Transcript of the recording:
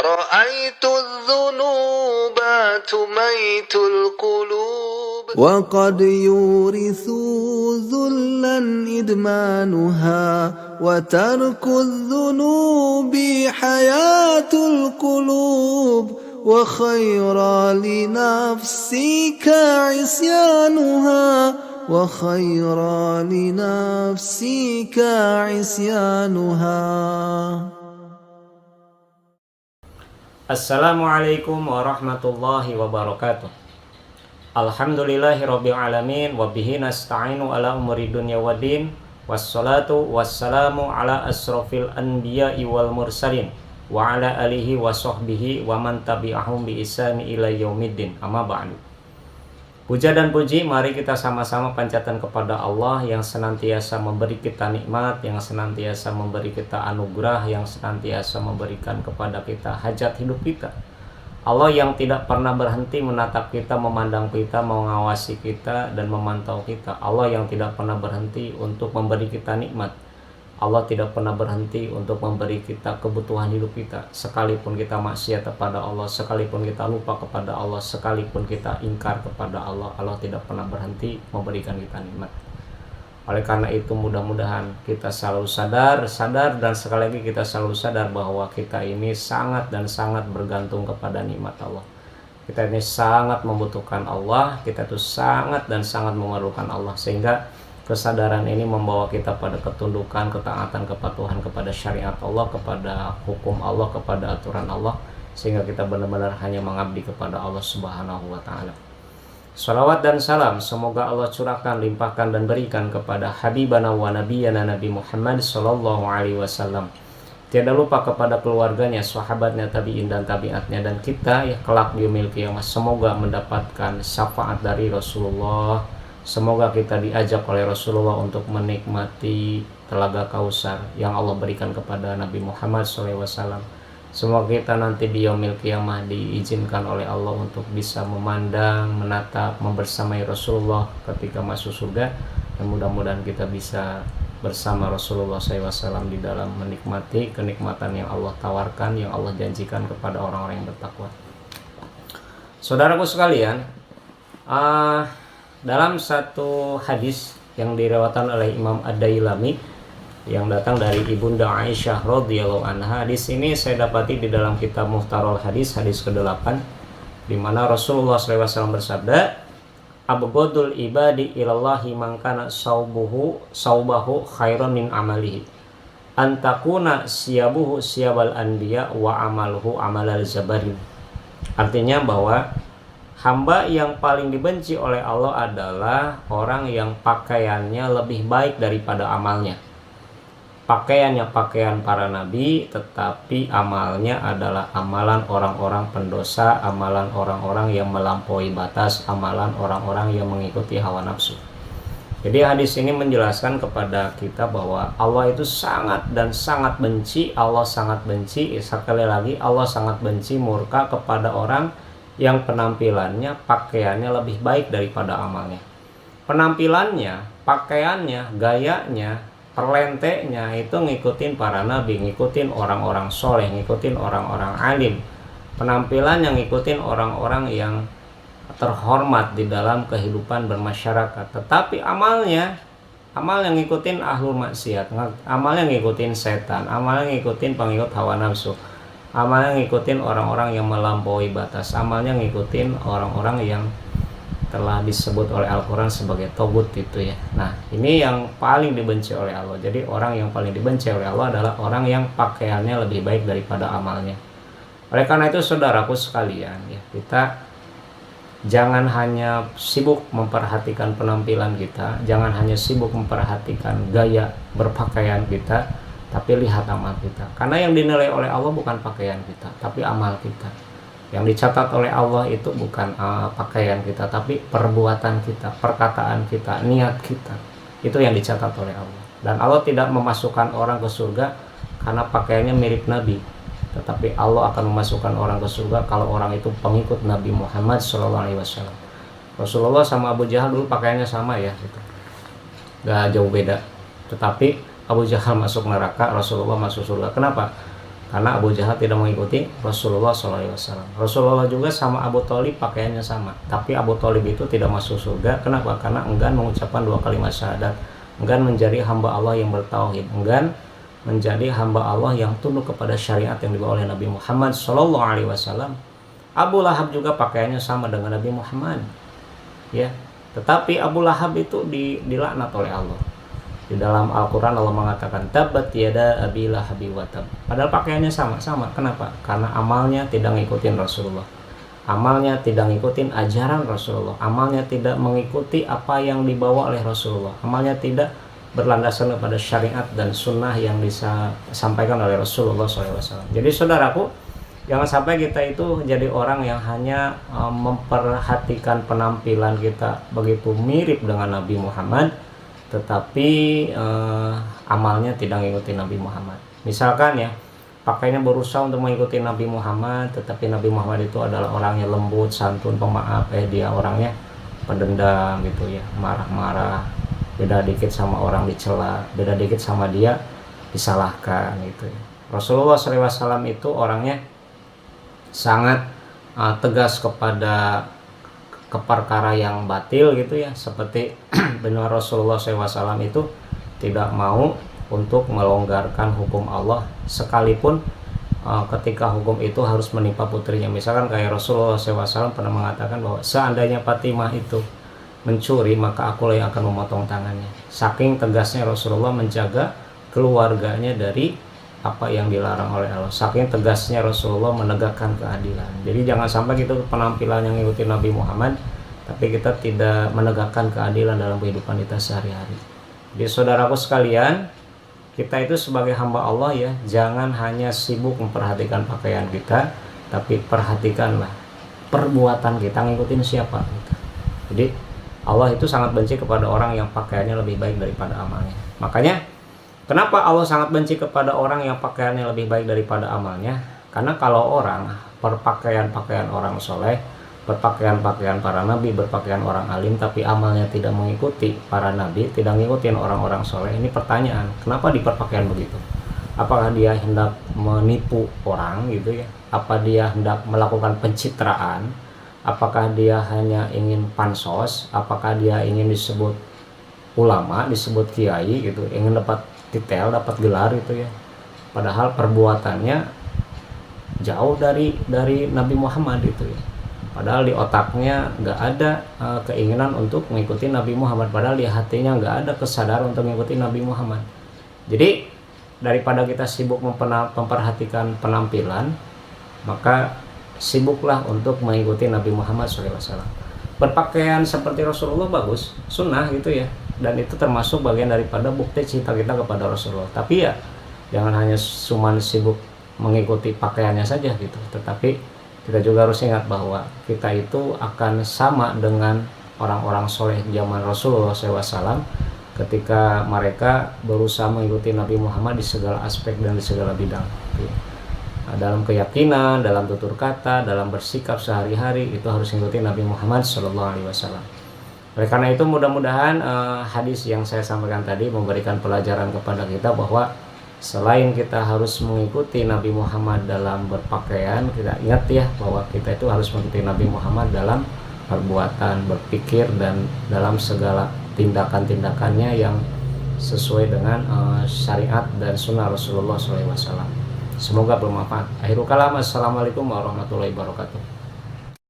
رأيت الذنوب تميت القلوب وقد يورث ذلا إدمانها وترك الذنوب حياة القلوب وخيرى لنفسك عصيانها وخيرى لنفسك عصيانها. Assalamualaikum warahmatullahi wabarakatuh. Alhamdulillahirabbil alamin wa bihi nasta'inu ala umuri dunya waddin wassalatu wassalamu ala asrofil anbiya'i wal mursalin wa ala alihi wa sahbihi wa man tabi'ahum bi ihsani ila yaumiddin. Amma ba'du. Puja dan puji mari kita sama-sama panjatkan kepada Allah yang senantiasa memberi kita nikmat, yang senantiasa memberi kita anugerah, yang senantiasa memberikan kepada kita hajat hidup kita. Allah yang tidak pernah berhenti menatap kita, memandang kita, mengawasi kita, dan memantau kita. Allah yang tidak pernah berhenti untuk memberi kita nikmat. Allah tidak pernah berhenti untuk memberi kita kebutuhan hidup kita. Sekalipun kita maksiat kepada Allah, sekalipun kita lupa kepada Allah, sekalipun kita ingkar kepada Allah, Allah tidak pernah berhenti memberikan kita nikmat. Oleh karena itu mudah-mudahan kita selalu sadar dan sekali lagi kita selalu sadar bahwa kita ini sangat dan sangat bergantung kepada nikmat Allah. Kita ini sangat membutuhkan Allah, kita itu sangat dan sangat memerlukan Allah, sehingga kesadaran ini membawa kita pada ketundukan, ketaatan, kepatuhan kepada syariat Allah, kepada hukum Allah, kepada aturan Allah, sehingga kita benar-benar hanya mengabdi kepada Allah Subhanahu wa ta'ala. Salawat dan salam semoga Allah curahkan, limpahkan dan berikan kepada habibana wa nabiyana Nabi Muhammad sallallahu alaihi wasallam. Tiada lupa kepada keluarganya, sahabatnya, tabi'in dan tabi'atnya, dan kita ya kelak di yaumil qiyamah semoga mendapatkan syafaat dari Rasulullah. Semoga kita diajak oleh Rasulullah untuk menikmati telaga Kausar yang Allah berikan kepada Nabi Muhammad SAW. Semoga kita nanti di yaumil qiyamah diizinkan oleh Allah untuk bisa memandang, menatap, membersamai Rasulullah ketika masuk surga. Dan mudah-mudahan kita bisa bersama Rasulullah SAW di dalam menikmati kenikmatan yang Allah tawarkan, yang Allah janjikan kepada orang-orang yang bertakwa. Saudaraku sekalian, dalam satu hadis yang diriwayatkan oleh Imam Ad-Dailami yang datang dari Ibunda Aisyah radhiyallahu anha, hadis ini saya dapati di dalam kitab Muhtarul Hadis, hadis ke-8, di mana Rasulullah SAW bersabda, "Abghadul ibadi ilallahi man kana saubahu khairan min amalihi, antakuna siyabuhu siyabal anbiya wa amaluhu amalal zabarin." Artinya bahwa hamba yang paling dibenci oleh Allah adalah orang yang pakaiannya lebih baik daripada amalnya. Pakaiannya pakaian para nabi, tetapi amalnya adalah amalan orang-orang pendosa, amalan orang-orang yang melampaui batas, amalan orang-orang yang mengikuti hawa nafsu. Jadi hadis ini menjelaskan kepada kita bahwa Allah itu sangat dan sangat benci, Allah sangat benci, sekali lagi Allah sangat benci, murka kepada orang yang penampilannya, pakaiannya lebih baik daripada amalnya. Penampilannya, pakaiannya, gayanya, perlenteknya itu ngikutin para nabi, ngikutin orang-orang soleh, ngikutin orang-orang alim. Penampilan yang ngikutin orang-orang yang terhormat di dalam kehidupan bermasyarakat. Tetapi amalnya, amal yang ngikutin ahlul maksiat, amal yang ngikutin setan, amal yang ngikutin pengikut hawa nafsu, amalnya ngikutin orang-orang yang melampaui batas, amalnya ngikutin orang-orang yang telah disebut oleh Al-Quran sebagai togut itu ya. Nah, ini yang paling dibenci oleh Allah. Jadi orang yang paling dibenci oleh Allah adalah orang yang pakaiannya lebih baik daripada amalnya. Oleh karena itu saudaraku sekalian ya, kita jangan hanya sibuk memperhatikan penampilan kita, jangan hanya sibuk memperhatikan gaya berpakaian kita, tapi lihat amal kita. Karena yang dinilai oleh Allah bukan pakaian kita, tapi amal kita. Yang dicatat oleh Allah itu bukan pakaian kita, tapi perbuatan kita, perkataan kita, niat kita. Itu yang dicatat oleh Allah. Dan Allah tidak memasukkan orang ke surga karena pakaiannya mirip Nabi, tetapi Allah akan memasukkan orang ke surga kalau orang itu pengikut Nabi Muhammad SAW. Rasulullah sama Abu Jahal dulu pakaiannya sama ya, gitu. Gak jauh beda. Tetapi Abu Jahal masuk neraka, Rasulullah masuk surga. Kenapa? karena Abu Jahal tidak mengikuti Rasulullah SAW. Rasulullah juga sama Abu Thalib pakaiannya sama, tapi Abu Thalib itu tidak masuk surga. Kenapa? Karena enggan mengucapkan 2 kalimat syahadat, enggan menjadi hamba Allah yang bertauhid, enggan menjadi hamba Allah yang tunduk kepada syariat yang dibawa oleh Nabi Muhammad SAW. Abu Lahab juga pakaiannya sama dengan Nabi Muhammad, ya. Tetapi Abu Lahab itu dilaknat oleh Allah. Di dalam Al-Quran Allah mengatakan tabat yada abi lahabi wa tab. Padahal pakaiannya sama. Kenapa? Karena amalnya tidak ngikutin Rasulullah, amalnya tidak ngikutin ajaran Rasulullah, amalnya tidak mengikuti apa yang dibawa oleh Rasulullah, amalnya tidak berlandasan kepada syariat dan sunnah yang disampaikan oleh Rasulullah SAW. Jadi saudaraku, jangan sampai kita itu jadi orang yang hanya memperhatikan penampilan kita begitu mirip dengan Nabi Muhammad, tetapi amalnya tidak mengikuti Nabi Muhammad. Misalkan ya, pakainya berusaha untuk mengikuti Nabi Muhammad, tetapi Nabi Muhammad itu adalah orangnya lembut, santun, pemaaf, dia orangnya pendendam gitu ya, marah-marah, beda dikit sama orang dicela, beda dikit sama dia disalahkan gitu ya. Rasulullah SAW itu orangnya sangat tegas kepada perkara yang batil gitu ya, seperti benar Rasulullah SAW itu tidak mau untuk melonggarkan hukum Allah sekalipun ketika hukum itu harus menimpa putrinya. Misalkan kayak Rasulullah SAW pernah mengatakan bahwa seandainya Fatimah itu mencuri, maka akulah yang akan memotong tangannya. Saking tegasnya Rasulullah menjaga keluarganya dari apa yang dilarang oleh Allah. Saking tegasnya Rasulullah menegakkan keadilan. Jadi jangan sampai kita penampilan yang ngikutin Nabi Muhammad, tapi kita tidak menegakkan keadilan dalam kehidupan kita sehari-hari. Jadi saudaraku sekalian, kita itu sebagai hamba Allah ya, jangan hanya sibuk memperhatikan pakaian kita, tapi perhatikanlah perbuatan kita, ngikutin siapa gitu. Jadi Allah itu sangat benci kepada orang yang pakaiannya lebih baik daripada amalnya. Makanya kenapa Allah sangat benci kepada orang yang pakaiannya lebih baik daripada amalnya? Karena kalau orang berpakaian-pakaian orang soleh, berpakaian-pakaian para nabi, berpakaian orang alim, tapi amalnya tidak mengikuti para nabi, tidak ngikutin orang-orang soleh, ini pertanyaan, kenapa diperpakaian begitu? Apakah dia hendak menipu orang gitu ya? Apa dia hendak melakukan pencitraan? Apakah dia hanya ingin pansos? Apakah dia ingin disebut ulama, disebut kiai gitu, ingin dapat titel, dapat gelar gitu ya? Padahal perbuatannya jauh dari Nabi Muhammad gitu ya. Padahal di otaknya nggak ada keinginan untuk mengikuti Nabi Muhammad. Padahal di hatinya nggak ada kesadaran untuk mengikuti Nabi Muhammad. Jadi daripada kita sibuk memperhatikan penampilan, maka sibuklah untuk mengikuti Nabi Muhammad SAW. Berpakaian seperti Rasulullah bagus, sunnah gitu ya. Dan itu termasuk bagian daripada bukti cinta kita kepada Rasulullah. Tapi ya jangan hanya cuma sibuk mengikuti pakaiannya saja gitu, tetapi kita juga harus ingat bahwa kita itu akan sama dengan orang-orang soleh zaman Rasulullah SAW ketika mereka berusaha mengikuti Nabi Muhammad di segala aspek dan di segala bidang. Dalam keyakinan, dalam tutur kata, dalam bersikap sehari-hari itu harus mengikuti Nabi Muhammad SAW. Oleh karena itu mudah-mudahan hadis yang saya sampaikan tadi memberikan pelajaran kepada kita bahwa selain kita harus mengikuti Nabi Muhammad dalam berpakaian, kita ingat ya bahwa kita itu harus mengikuti Nabi Muhammad dalam perbuatan, berpikir, dan dalam segala tindakan-tindakannya yang sesuai dengan syariat dan sunnah Rasulullah SAW. Semoga bermanfaat. Akhirul kalam, assalamualaikum warahmatullahi wabarakatuh.